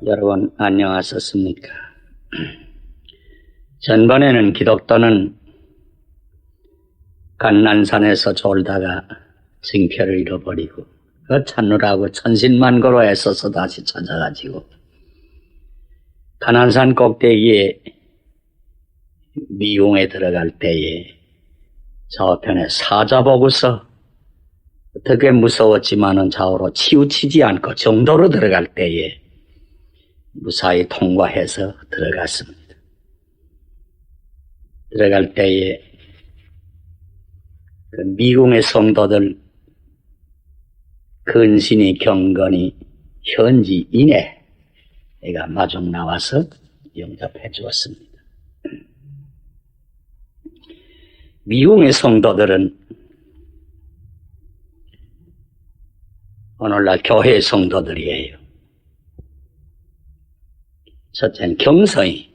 여러분 안녕하셨습니까? 전번에는 기독도는 간난산에서 졸다가 징표를 잃어버리고 그 찾느라고 천신만고로 애써서 다시 찾아가지고 간난산 꼭대기에 미궁에 들어갈 때에 저편에 사자 보고서 어떻게 무서웠지만은 좌우로 치우치지 않고 정도로 들어갈 때에 무사히 통과해서 들어갔습니다. 들어갈 때에 그 미궁의 성도들 근신이 경건이 현지 이내가 마중 나와서 영접해 주었습니다. 미궁의 성도들은 오늘날 교회의 성도들이에요. 첫째는 경성이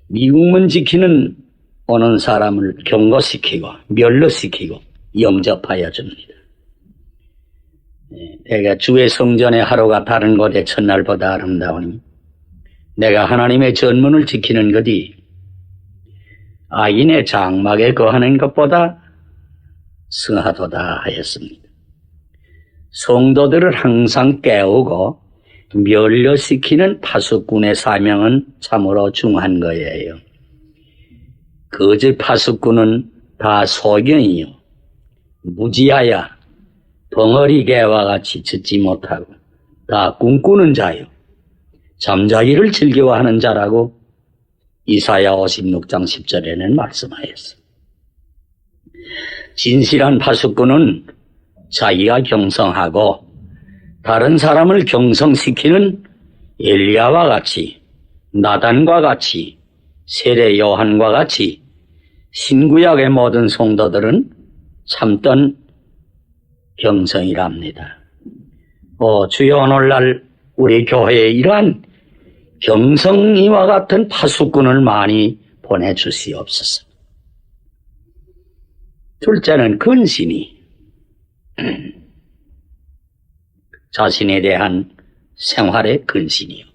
미궁문 지키는 오는 사람을 경고시키고 멸로시키고 영접하여 줍니다. 내가 주의 성전의 하루가 다른 곳의 첫날보다 아름다우니 내가 하나님의 전문을 지키는 것이 아인의 장막에 거하는 것보다 승하도다 하였습니다. 성도들을 항상 깨우고 멸려시키는 파수꾼의 사명은 참으로 중요한 거예요. 거짓 파수꾼은 다 소경이요 무지하여 벙어리 개와 같이 듣지 못하고 다 꿈꾸는 자요 잠자기를 즐겨하는 자라고 이사야 56장 10절에는 말씀하였습니다. 진실한 파수꾼은 자기가 경성하고 다른 사람을 경성시키는 엘리야와 같이 나단과 같이 세례 요한과 같이 신구약의 모든 성도들은 참던 경성이랍니다. 주여 오늘날 우리 교회에 이러한 경성이와 같은 파수꾼을 많이 보내주시옵소서. 둘째는 근신이 자신에 대한 생활의 근신이요.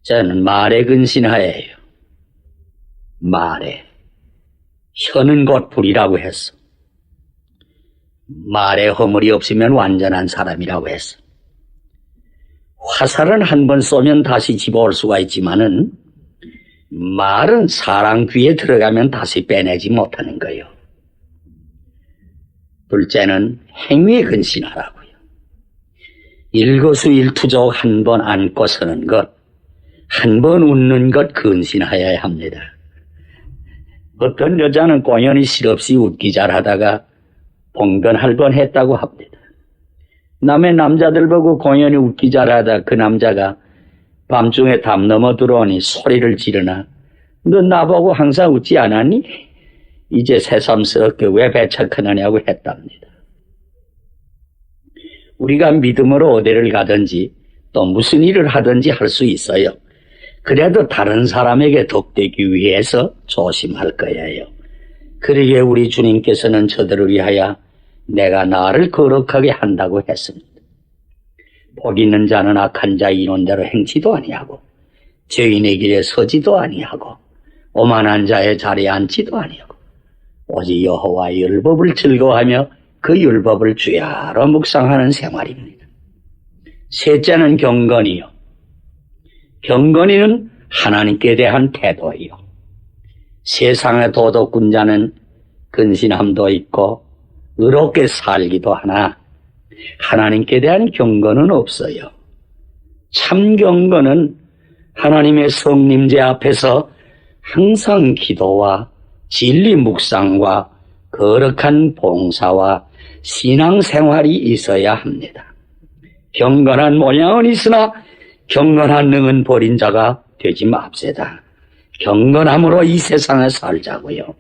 저는 말의 근신하예요. 말에 혀는 곧 불이라고 했어. 말에 허물이 없으면 완전한 사람이라고 했어. 화살은 한 번 쏘면 다시 집어올 수가 있지만은 말은 사람 귀에 들어가면 다시 빼내지 못하는 거예요. 둘째는 행위에 근신하라고요. 일거수일투족 한 번 안고 서는 것, 한 번 웃는 것 근신하여야 합니다. 어떤 여자는 공연히 실없이 웃기 잘하다가 봉변할 했다고 합니다. 남의 남자들 보고 공연히 웃기 잘하다 그 남자가 밤중에 담 넘어 들어오니 소리를 지르나 너 나보고 항상 웃지 않았니? 이제 새삼스럽게 왜 배척하느냐고 했답니다. 우리가 믿음으로 어디를 가든지 또 무슨 일을 하든지 할 수 있어요. 그래도 다른 사람에게 덕되기 위해서 조심할 거예요. 그러기에 우리 주님께서는 저들을 위하여 내가 나를 거룩하게 한다고 했습니다. 복 있는 자는 악한 자의 이론대로 행치도 아니하고 죄인의 길에 서지도 아니하고 오만한 자의 자리에 앉지도 아니하고 오직 여호와의 율법을 즐거워하며 그 율법을 주야로 묵상하는 생활입니다. 셋째는 경건이요. 경건이는 하나님께 대한 태도이요. 세상의 도덕군자는 근신함도 있고 의롭게 살기도 하나 하나님께 대한 경건은 없어요. 참 경건은 하나님의 성림제 앞에서 항상 기도와 진리 묵상과 거룩한 봉사와 신앙생활이 있어야 합니다. 경건한 모양은 있으나 경건한 능은 버린 자가 되지 맙시다. 경건함으로 이 세상에 살자고요.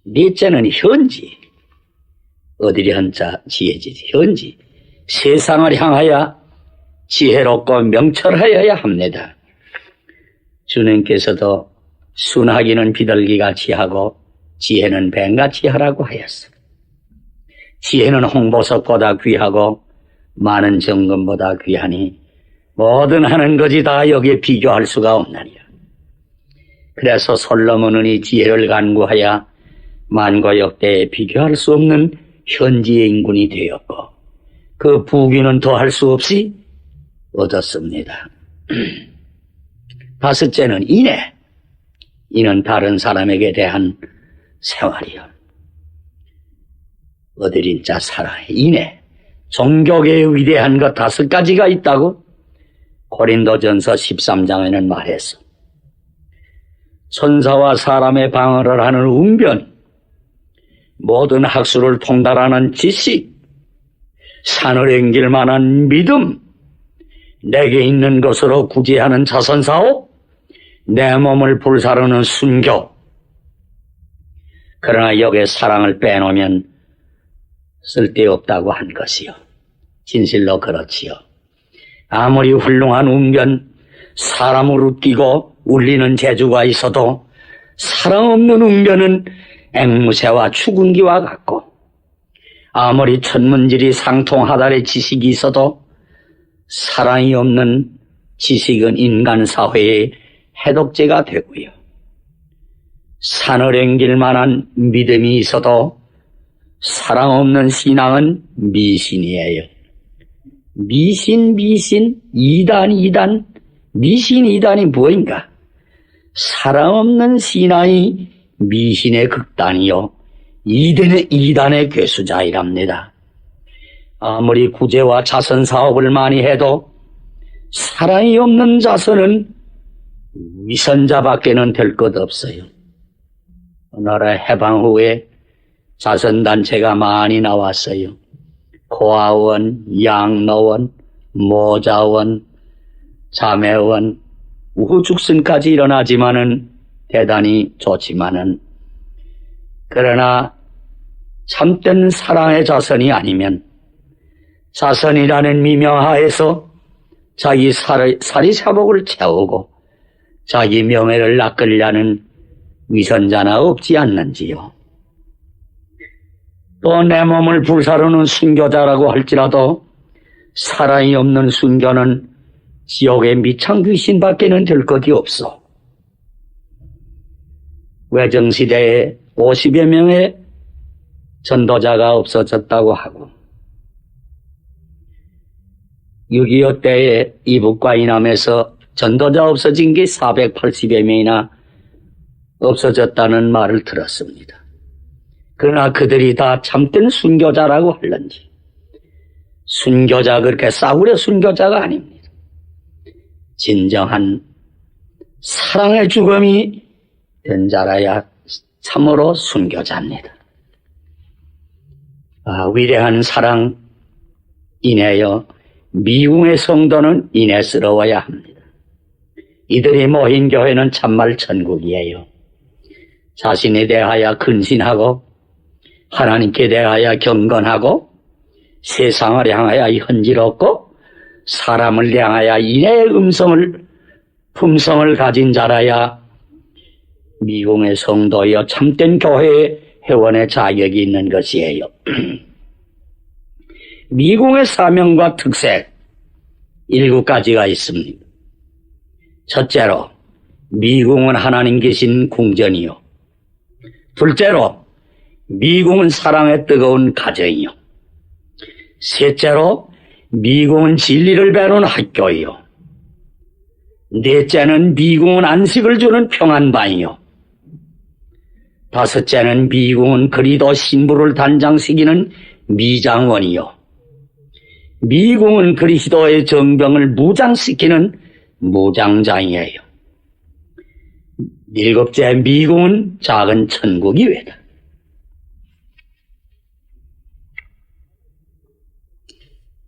넷째는 현지. 어디를 한자 지혜지지. 현지. 세상을 향하여 지혜롭고 명철하여야 합니다. 주님께서도 순하기는 비둘기같이 하고 지혜는 뱀같이 하라고 하였어. 지혜는 홍보석보다 귀하고 많은 정금보다 귀하니 뭐든 하는 것이 다 여기에 비교할 수가 없나니라. 그래서 솔로몬은 이 지혜를 간구하여 만과 역대에 비교할 수 없는 현지의 인군이 되었고 그 부귀는 더할 수 없이 얻었습니다. 다섯째는 인애. 이는 다른 사람에게 대한 생활이요. 어드린 자 사랑의 인애. 종교계의 위대한 것 5가지가 있다고 고린도전서 13장에는 말했어. 천사와 사람의 방어를 하는 웅변, 모든 학술을 통달하는 지식, 산을 앵길 만한 믿음, 내게 있는 것으로 구제하는 자선사업, 내 몸을 불사르는 순교. 그러나 여기에 사랑을 빼놓으면 쓸데없다고 한 것이요. 진실로 그렇지요. 아무리 훌륭한 웅변, 사람을 웃기고 울리는 재주가 있어도 사랑 없는 웅변은 앵무새와 추궁기와 같고, 아무리 천문질이 상통하달의 지식이 있어도 사랑이 없는 지식은 인간 사회의 해독제가 되고요. 산을 앵길 만한 믿음이 있어도 사랑 없는 신앙은 미신이에요. 미신, 이단, 미신, 이단이 뭐인가? 사랑 없는 신앙이 미신의 극단이요. 이단의 괴수자이랍니다. 아무리 구제와 자선 사업을 많이 해도 사랑이 없는 자선은 위선자밖에는 될 것 없어요. 나라 해방 후에 자선단체가 많이 나왔어요. 고아원, 양로원, 모자원, 자매원, 우후죽순까지 일어나지만은 대단히 좋지만은, 그러나 참된 사랑의 자선이 아니면 자선이라는 미명하에서 자기 사리사복을 채우고 자기 명예를 낚으려는 위선자나 없지 않는지요. 또 내 몸을 불사르는 순교자라고 할지라도 사랑이 없는 순교는 지옥의 미창 귀신밖에는 될 것이 없어. 외정시대에 50여 명의 전도자가 없어졌다고 하고, 6.25 때에 이북과 이남에서 전도자 없어진 게 480여 명이나 없어졌다는 말을 들었습니다. 그러나 그들이 다 참된 순교자라고 할런지, 순교자 그렇게 싸구려 순교자가 아닙니다. 진정한 사랑의 죽음이 된 자라야 참으로 순교자입니다. 위대한 사랑 인해여 미궁의 성도는 인해스러워야 합니다. 이들이 모인 교회는 참말 천국이에요. 자신에 대하여 근신하고 하나님께 대하여 경건하고 세상을 향하여 헌지롭고 사람을 향하여 인애의 품성을 가진 자라야 미궁의 성도여 참된 교회의 회원의 자격이 있는 것이에요. 미궁의 사명과 특색 7가지가 있습니다. 첫째로 미궁은 하나님 계신 궁전이요. 둘째로 미궁은 사랑의 뜨거운 가정이요. 셋째로 미궁은 진리를 배우는 학교이요. 넷째는 미궁은 안식을 주는 평안방이요. 다섯째는 미궁은 그리도 신부를 단장시키는 미장원이요. 미궁은 그리스도의 정병을 무장시키는 무장장이에요. 7째 미궁은 작은 천국이외다.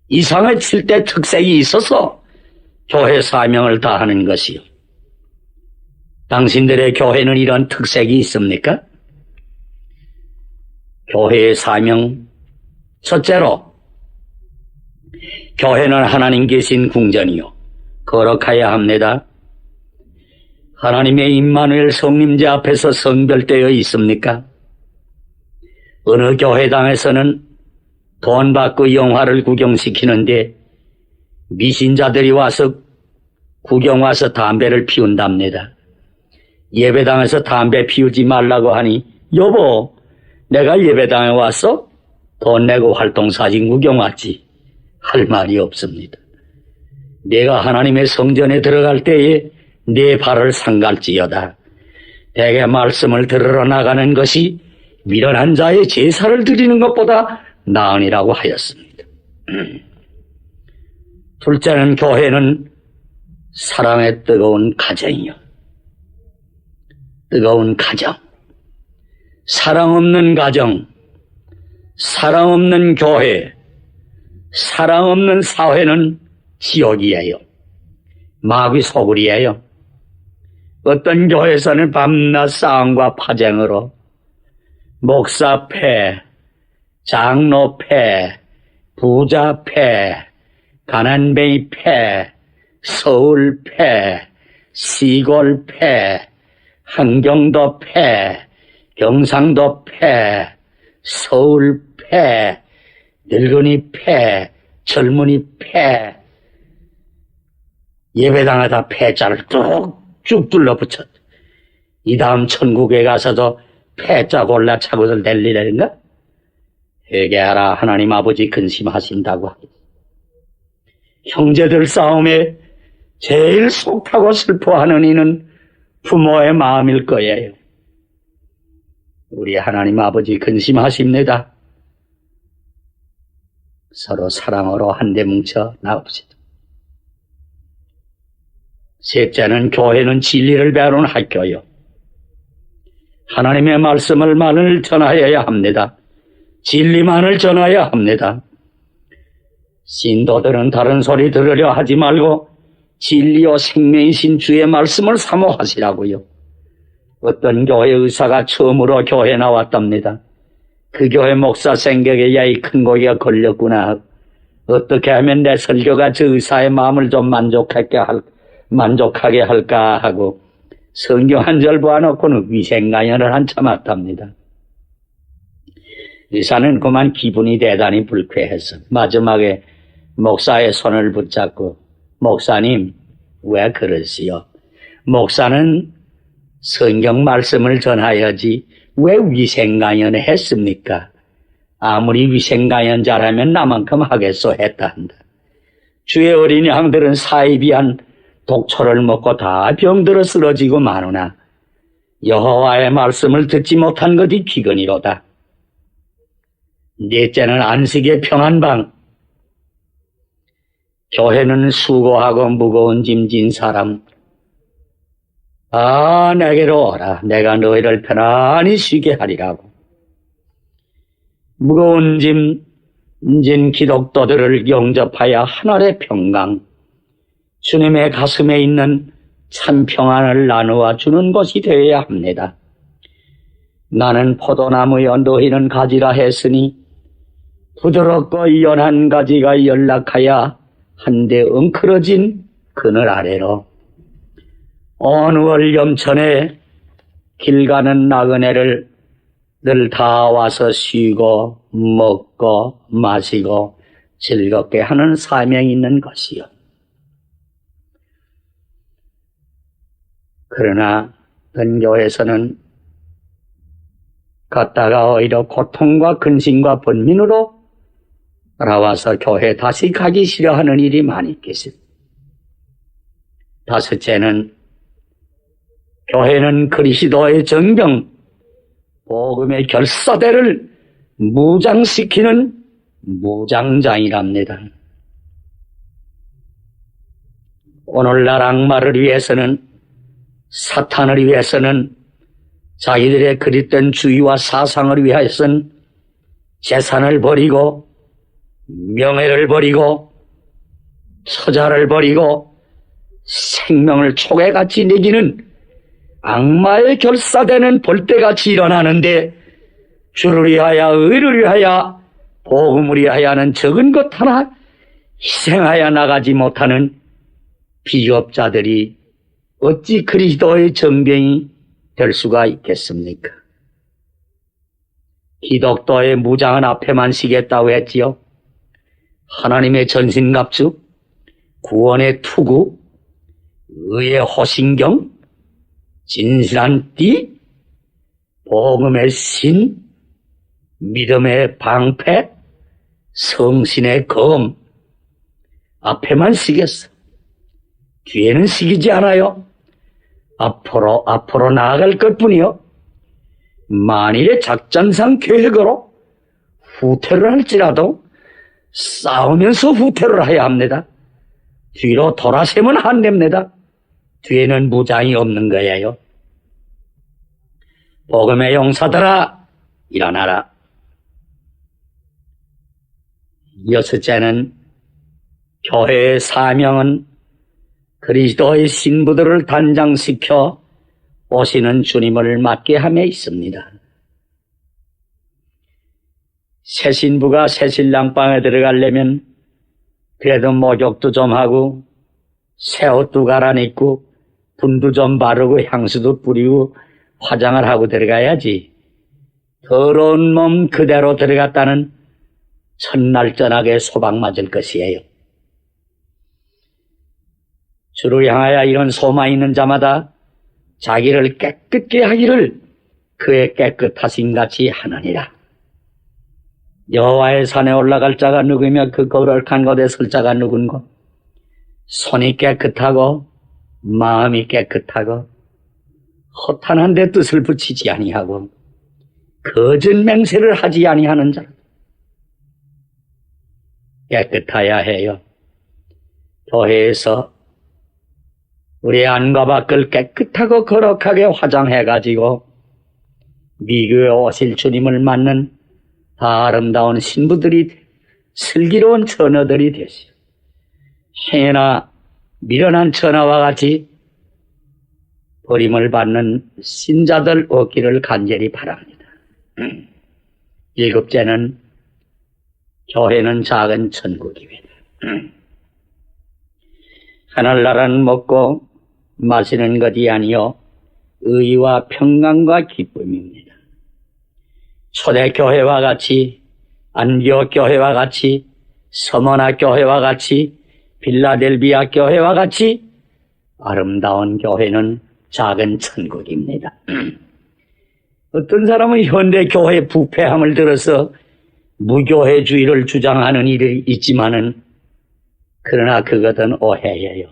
이상의 7대 특색이 있어서 교회 사명을 다하는 것이요. 당신들의 교회는 이런 특색이 있습니까? 교회의 사명, 첫째로 교회는 하나님 계신 궁전이요. 거룩해야 합니다. 하나님의 임마누엘 성림제 앞에서 성별되어 있습니까? 어느 교회당에서는 돈 받고 영화를 구경시키는데 미신자들이 와서 구경 와서 담배를 피운답니다. 예배당에서 담배 피우지 말라고 하니 여보, 내가 예배당에 와서 돈 내고 활동사진 구경 왔지. 할 말이 없습니다. 내가 하나님의 성전에 들어갈 때에 내 발을 삼갈지어다. 대개 말씀을 들으러 나가는 것이 미련한 자의 제사를 드리는 것보다 나으니라고 하였습니다. 둘째는 교회는 사랑의 뜨거운 가정이요. 뜨거운 가정. 사랑 없는 가정, 사랑 없는 교회, 사랑 없는 사회는 지옥이에요. 마귀 소굴이에요. 어떤 교회에서는 밤낮 싸움과 파쟁으로 목사 패, 장로 패, 부자 패, 가난뱅이 패, 서울 패, 시골 패, 한경도 패, 경상도 패, 서울 패, 늙은이 패, 젊은이 패, 예배당에다 패자를 뚝쭉 둘러붙였다. 이 다음 천국에 가서도 패자 골라 차고들 낼리라는가? 회개하라, 하나님 아버지 근심하신다고 하겠습니다. 형제들 싸움에 제일 속타고 슬퍼하는 이는 부모의 마음일 거예요. 우리 하나님 아버지 근심하십니다. 서로 사랑으로 한데 뭉쳐 나옵시다. 셋째는 교회는 진리를 배우는 학교요. 하나님의 말씀을 전하여야 합니다. 진리만을 전하여야 합니다. 신도들은 다른 소리 들으려 하지 말고 진리요 생명이신 주의 말씀을 사모하시라고요. 어떤 교회 의사가 처음으로 교회 나왔답니다. 그 교회 목사 생각에 야, 이 큰 고기가 걸렸구나. 어떻게 하면 내 설교가 저 의사의 마음을 좀 만족하게 할까 하고 성경 한 절 보아놓고는 위생강연을 한참 했답니다. 의사는 그만 기분이 대단히 불쾌해서 마지막에 목사의 손을 붙잡고 목사님, 왜 그러시오? 목사는 성경 말씀을 전하여야지 왜 위생강연을 했습니까? 아무리 위생강연자라면 나만큼 하겠소 했다 한다. 주의 어린 양들은 사이비한 독초를 먹고 다 병들어 쓰러지고 마누나 여호와의 말씀을 듣지 못한 것이 기근이로다. 넷째는 안식의 평안방. 교회는 수고하고 무거운 짐 진 사람, 내게로 오라. 내가 너희를 편안히 쉬게 하리라고. 무거운 짐 진 기독도들을 영접하여 하늘의 평강, 주님의 가슴에 있는 참 평안을 나누어 주는 것이 되어야 합니다. 나는 포도나무여 너희는 가지라 했으니 부드럽고 연한 가지가 연락하여 한데 엉클어진 그늘 아래로 어느 월염천에 길 가는 나그네를 늘 다 와서 쉬고 먹고 마시고 즐겁게 하는 사명이 있는 것이요. 그러나 본교에서는 갔다가 오히려 고통과 근심과 번민으로 돌아와서 교회 다시 가기 싫어하는 일이 많이 있겠습니다. 다섯째는 교회는 그리스도의 정병, 복음의 결사대를 무장시키는 무장장이랍니다. 오늘날 악마를 위해서는, 사탄을 위해서는, 자기들의 그릇된 주의와 사상을 위해서는 재산을 버리고 명예를 버리고 처자를 버리고 생명을 초계같이 내기는 악마의 결사되는 벌떼같이 일어나는데 주를 위하여 의를 위하여 복음을 위하여는 적은 것 하나 희생하여 나가지 못하는 비겁자들이 어찌 그리스도의 정병이 될 수가 있겠습니까? 기독교의 무장은 앞에만 서겠다고 했지요. 하나님의 전신갑주, 구원의 투구, 의의 호신경, 진실한 띠, 복음의 신, 믿음의 방패, 성신의 검, 앞에만 서겠어. 뒤에는 시기지 않아요. 앞으로 나아갈 것뿐이요. 만일의 작전상 계획으로 후퇴를 할지라도 싸우면서 후퇴를 해야 합니다. 뒤로 돌아서면 안 됩니다. 뒤에는 무장이 없는 거예요. 복음의 용사들아, 일어나라. 여섯째는 교회의 사명은 그리스도의 신부들을 단장시켜 오시는 주님을 맞게 함에 있습니다. 새 신부가 새 신랑방에 들어가려면 그래도 목욕도 좀 하고 새 옷도 갈아입고 분도 좀 바르고 향수도 뿌리고 화장을 하고 들어가야지. 더러운 몸 그대로 들어갔다는 첫날 전학에 소방 맞을 것이에요. 주를 향하여 이런 소망 있는 자마다 자기를 깨끗게 하기를 그의 깨끗하심 같이 하느니라. 여호와의 산에 올라갈 자가 누구며 그 거룩한 곳에 설 자가 누군고? 손이 깨끗하고 마음이 깨끗하고 허탄한 데 뜻을 붙이지 아니하고 거짓 맹세를 하지 아니하는 자. 깨끗해야 해요. 교회에서 우리 안과 밖을 깨끗하고 거룩하게 화장해가지고 미교에 오실 주님을 맞는 다 아름다운 신부들이, 슬기로운 처녀들이 되시오. 행여나 미련한 처녀와 같이 버림을 받는 신자들 없기를 간절히 바랍니다. 일곱째는 교회는 작은 천국입니다. 하늘나라는 먹고 마시는 것이 아니요 의와 평강과 기쁨입니다. 초대교회와 같이, 안디옥교회와 같이, 서머나 교회와 같이, 빌라델비아 교회와 같이 아름다운 교회는 작은 천국입니다. 어떤 사람은 현대 교회 부패함을 들어서 무교회주의를 주장하는 일이 있지만은 그러나 그것은 오해예요.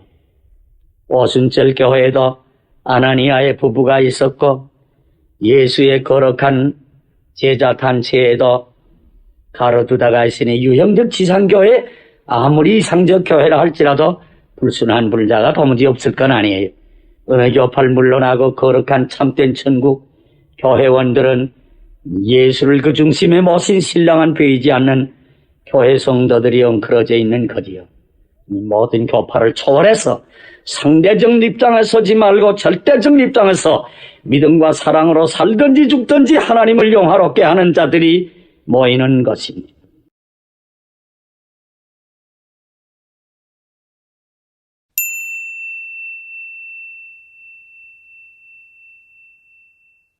오순절 교회에도 아나니아의 부부가 있었고 예수의 거룩한 제자 단체에도 가로두다가 있으니 유형적 지상교회, 아무리 이상적 교회라 할지라도 불순한 불자가 도무지 없을 건 아니에요. 어느 교파를 물러나고 거룩한 참된 천국 교회원들은 예수를 그 중심에 모신 신랑은 보이지 않는 교회 성도들이 엉클어져 있는 거지요. 모든 교파를 초월해서 상대적 입장에 서지 말고 절대적 입장에서 믿음과 사랑으로 살든지 죽든지 하나님을 영화롭게 하는 자들이 모이는 것입니다.